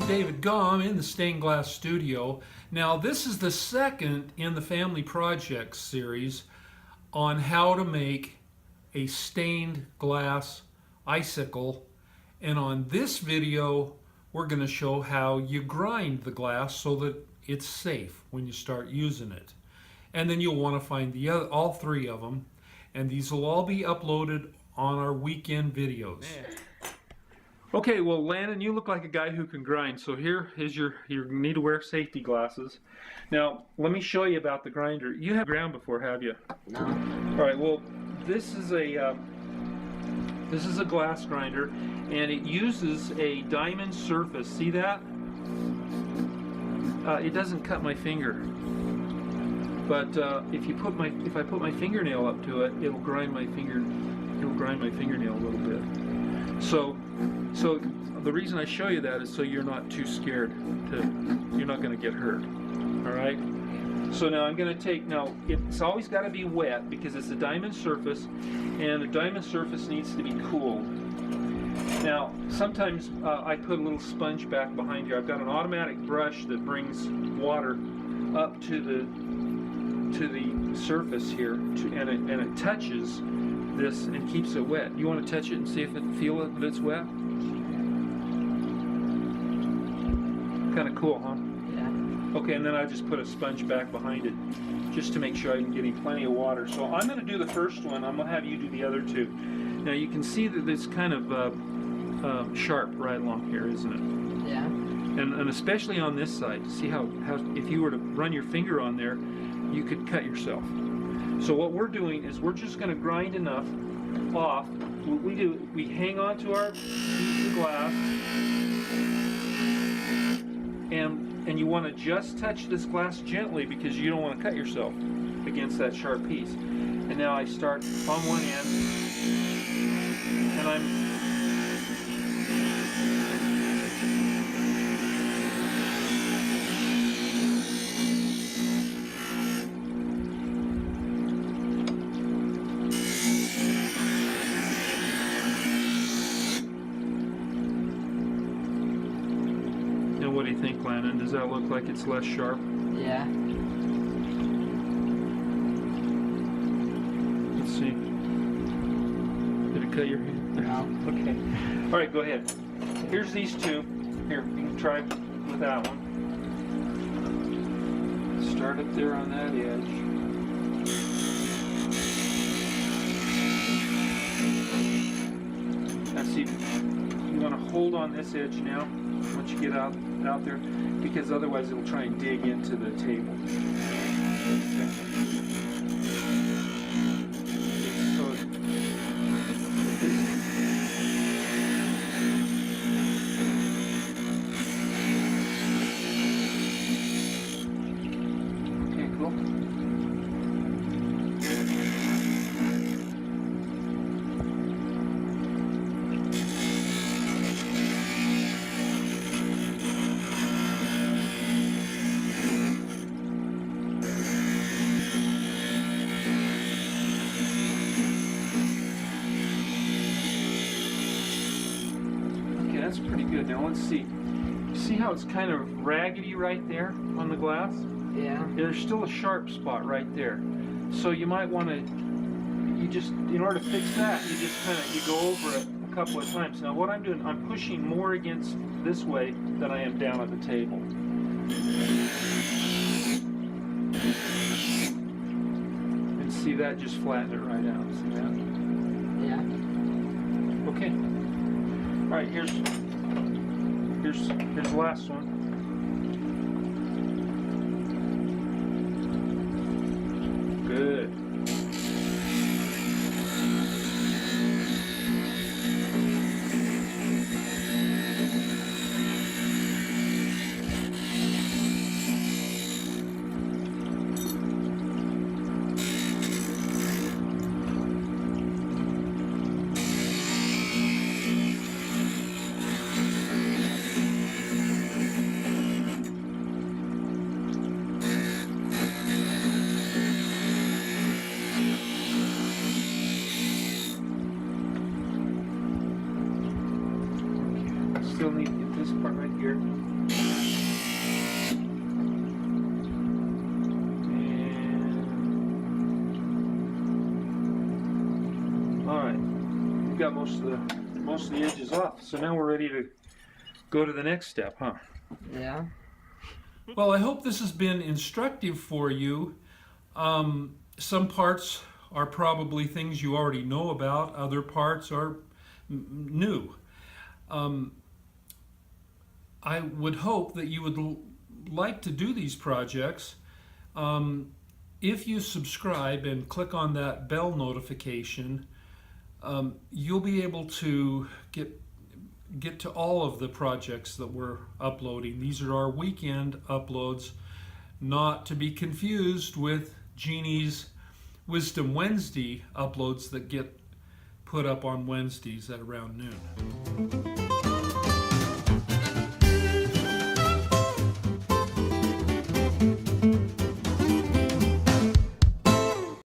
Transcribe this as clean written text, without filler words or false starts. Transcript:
David Gum in the Stained Glass Studio. Now this is the second in the Family Projects series on how to make a stained glass icicle, and on this video we're going to show how you grind the glass so that it's safe when you start using it. And then you'll want to find all three of them, and these will all be uploaded on our weekend videos. Okay, well Landon, you look like a guy who can grind, so here is you need to wear safety glasses. Now, let me show you about the grinder. You have ground before, have you? No. Alright, well, this is a glass grinder, and it uses a diamond surface. See that? It doesn't cut my finger. But if I put my fingernail up to it, it'll grind my fingernail a little bit. So the reason I show you that is so you're not too scared you're not going to get hurt. All right. So now I'm going to take, it's always got to be wet because it's a diamond surface, and the diamond surface needs to be cooled. Now sometimes I put a little sponge back behind here. I've got an automatic brush that brings water up to the surface here, and it touches this and keeps it wet. You want to touch it and see if feel it that it's wet? Kind of cool, huh? Yeah. Okay, and then I just put a sponge back behind it just to make sure I'm getting plenty of water. So I'm going to do the first one. I'm going to have you do the other two. Now you can see that it's kind of sharp right along here, isn't it? Yeah. And especially on this side. See how if you were to run your finger on there, you could cut yourself. So what we're doing is we're just going to grind enough off. What we do, we hang on to our piece of glass, and you want to just touch this glass gently because you don't want to cut yourself against that sharp piece. And now I start on one end, and I'm What do you think, Landon? Does that look like it's less sharp? Yeah. Let's see. Did it cut your hand? No. Okay. All right, go ahead. Here's these two. Here, you can try with that one. Start up there on that edge. Now see, you want to hold on this edge now once you get out there, because otherwise it'll try and dig into the table. Okay, cool. That's pretty good. Now let's see. See how it's kind of raggedy right there on the glass? Yeah. There's still a sharp spot right there. So you might want to, in order to fix that, you go over it a couple of times. Now what I'm doing, I'm pushing more against this way than I am down at the table. And see, that just flattened it right out. See that? Yeah. Okay. All right, here's the last one. Good. still need to get this part right here. got most of the edges off. So now we're ready to go to the next step, huh? Yeah. Well, I hope this has been instructive for you. Some parts are probably things you already know about. Other parts are new. I would hope that you would like to do these projects. If you subscribe and click on that bell notification, you'll be able to get to all of the projects that we're uploading. These are our weekend uploads, not to be confused with Jeannie's Wisdom Wednesday uploads that get put up on Wednesdays at around noon.